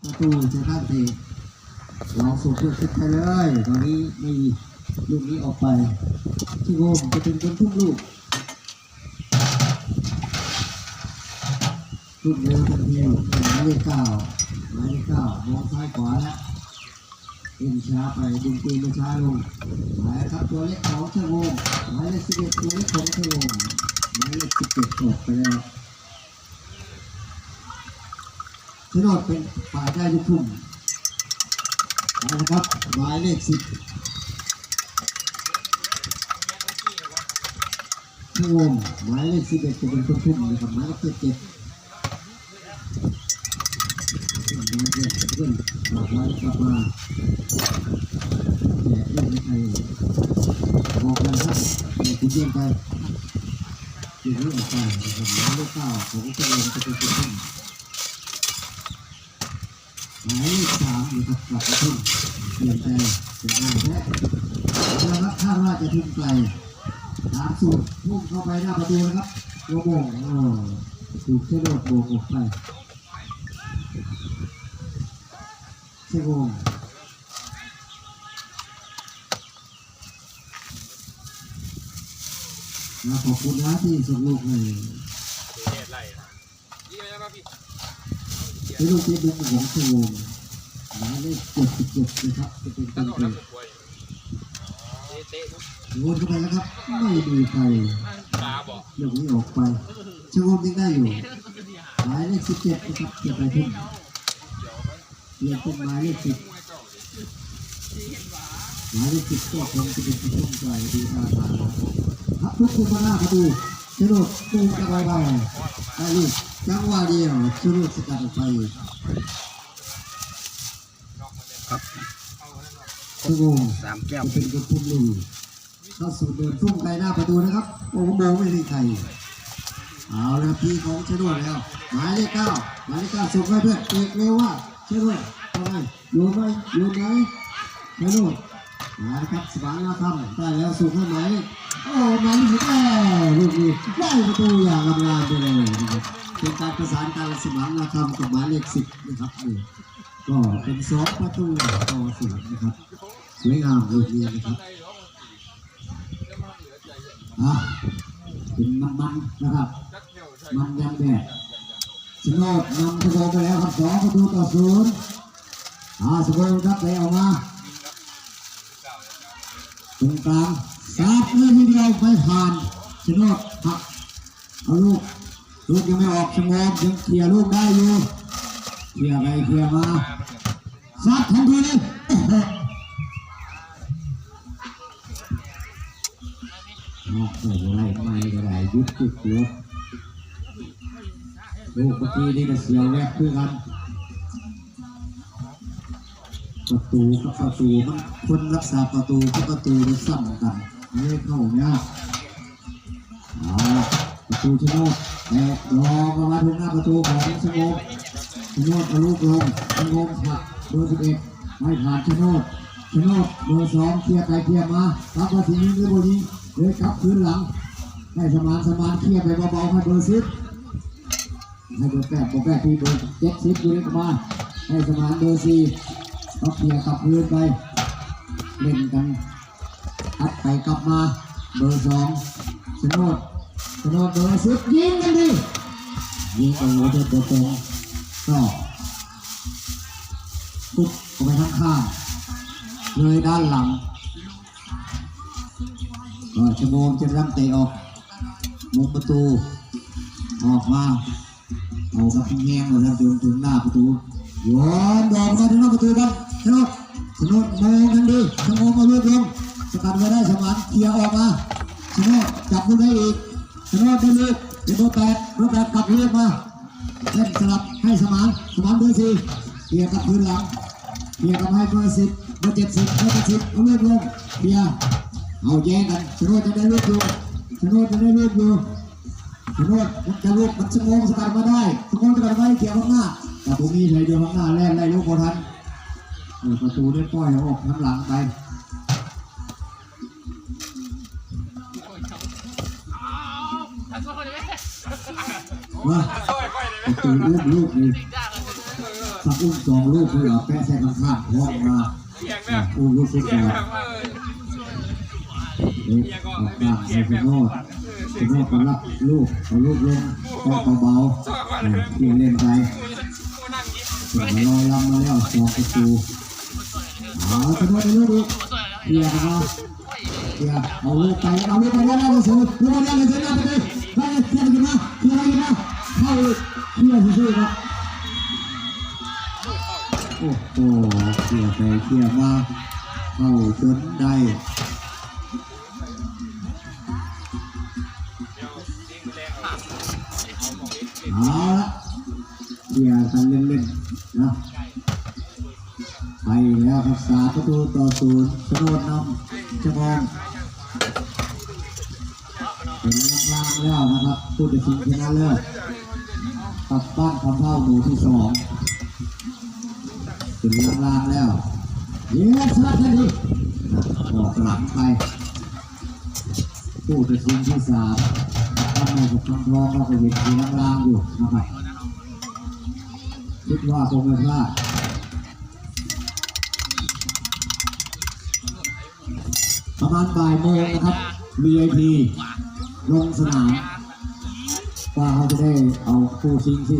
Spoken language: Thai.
ประตูจะตั้งเตะเราส่งเพื่อนขึ้นไปเลยตอนนี้ไม่ลูกนี้ออกไปที่โกมจะเป็นคนทุ่มลูกลูกเร็วทันทีหมายเลข 9มองซ้ายขวาแล้วเอ็นช้าไปดึงตีนช้าลงหมายครับตัวเล็กของเชโกมหมายเลข 11ตัวเล็กของเชโกมหมายเลข 17ตกไปแล้วชนดเป็นฝ่ายได้ลูกทุ่มนะครับหมายเลข 10เชโกมหมายเลข 11จะเป็นคนทุ่มนะครับหมายเลข 7เพื่อนหลับไว้กลับมาแย่เล่นไม่ใครออกกันครับคุณเยี่ยมไปอยู่นี่ออกไปนะครับหมายเลข 9ของเจ้าเองจะเป็นคนทุ่มหมายเลข 3นะครับกลับมาทุ่มเปลี่ยนใจเป็นงานแท้แล้วครับคาดว่าจะทุ่มไกลตามสูตรทุ่มเข้าไปหน้าประตูนะครับโบงถูกเชือกโบกออกไปเชโกมขอบคุณนะที่ส่งลูกให้ที่ลูกที่ดึงของเชโกมหมายเลข 77นะครับจะเป็นคนเตะโยนเข้าไปแล้วครับไม่มีใครลูกนี้ออกไปเชโกมยังได้อยู่หมายเลข 17นะครับจะไปทุ่มเปลี่ยนเป็นหมายเลข 10หมายเลข 10ก็คงจะเป็นผู้ช่วยใจดีอาภาครับทุกคนมาหน้าประตูชโนดตูกระบายไปได้ลูกจังหวะเดียวชโนดสกัดออกไปครับเชโกม3 แก้วเป็นคนทุ่มลูกเข้าสู่เดินทุ่มไกลหน้าประตูนะครับโอ้โหไม่มีใครเอาละพี่ของชโนดแล้วหมายเลข 9ส่งให้เพื่อนเอกเร็วว่าเชโนดทำไมโยนไหมเชโนดมาครับสวรรค์นาคำได้แล้วส่งให้หมายโอ้หมายเลข8ลูกนี้ได้ประตูอย่างงามไปเลยนะครับเป็นการประสานการสวรรค์นาคำกับหมายเลข 10นะครับนี่ก็เป็น2 ประตูต่อ0นะครับสวยงามลูกนี้นะครับเป็นมันนะครับมันยังแบบชโนดนำสโกไปแล้วครับ2 ประตูต่อ0สโกรับเลยออกมาตรงกลางซัดเลยทีเดียวไม่ผ่านชโนดหักเอาลูกยังไม่ออกชโนดยังเคลียร์ลูกได้อยู่เคลียร์ไปเคลียร์มาซัดทันทีเลยออกไปอะไรยุดจุดเดียวลูกเมื่อกี้นี่ก็เสียวแวบเพื่อกันประตูกับประตูมันคนรักษาประตูกับประตูมันซ้ำกันไม่เข้าเนี่ยประตูชโนดแต่รอมาถึงหน้าประตูของชโนดเอาลูกลงชโนดหักเบอร์ 11ไม่ผ่านชโนดเบอร์ 2เคลียร์ไปเคลียร์มาครับว่าทีนี้หรือโบนี้เลยกลับคืนหลังให้สมานเคลียร์ไปเบาๆให้เบอร์ 10ให้เบอร์ 8ที่เบอร์ 70ดูนี่มาให้สมานเบอร์ 4เขาเคลียร์กลับคืนไปเล่นกันอัดไปกลับมาเบอร์ 2ชโนดเบอร์ 10ยิงกันดิยิงกันหัวเด็ดตัวตรงก็ปุ๊บออกไปข้างๆเลยด้านหลังชโมงจะรับเตะออกมุมประตูออกมาเอากระพิงแห้งเลยนะจนถึงหน้าประตูโยนดอกมาถึงหน้าประตูครับชโนดมองกันดีชโมงมาลูกลงสกัดไว้ได้สมานเคลียร์ออกมาชโนดจับลูกได้อีกชโนดได้ลูกเบอร์ 8กลับเรียกมาเล่นสลับให้สมานเบอร์ 4เคลียร์กับพื้นหลังเคลียร์กับให้เบอร์ 10เบอร์ 70เอาลูกลงเคลียร์เอาแย่งกันชโนดจะได้ลูกอยู่ชโนดจะลูกมันชโมงสกัดมาได้สกัดมาได้เกี่ยวข้างหน้าแต่ผมมีเลยเดียวข้างหน้าแล่นไล่ลูกโคทันประตูได้ปล่อยออกน้ำหลังไปว่าประตูลูกนี่ สักอุ้ม2 ลูกเลยแปะใส่ข้างๆห้องมาอุ้มลูกสุดยอดเด็กออกมาใส่ชโนดก็รับลูกเอาลูกลงแปะเบาๆเกี่ยเล่นไปลอยลำมาแล้ว2 ประตูชโนดไปลูกเกี่ยกันมาเกี่ยเอาลูกไปแล้วเลยสูงลูกมาเลยเจ้าหน้าไปเลยเกี่ยกันมาเข้าเกี่ยซื่อๆครับโอ้โหเกี่ยไปเกี่ยมาเข้าจนได้เอาละเกี่ยกันเล่นๆนะไปแล้วครับ3 ประตูต่อ 0ชโนดนำจะมองเป็นล่างแล้วนะครับผู้ตัดสินชนะเลิศกับบ้านคำเท่าหมู่ที่2เป็นล่างแล้วเย้ชนะทันทีออกหลังไปผู้ตัดสินที่3ทำไมกับคำทองเราก็เห็นสีล่างอยู่นะครับคิดว่าคงไม่พลาดประมาณบ่ายโมงนะครับ VIP ลงสนามว่าเขาจะได้เอาคู่ชิงที่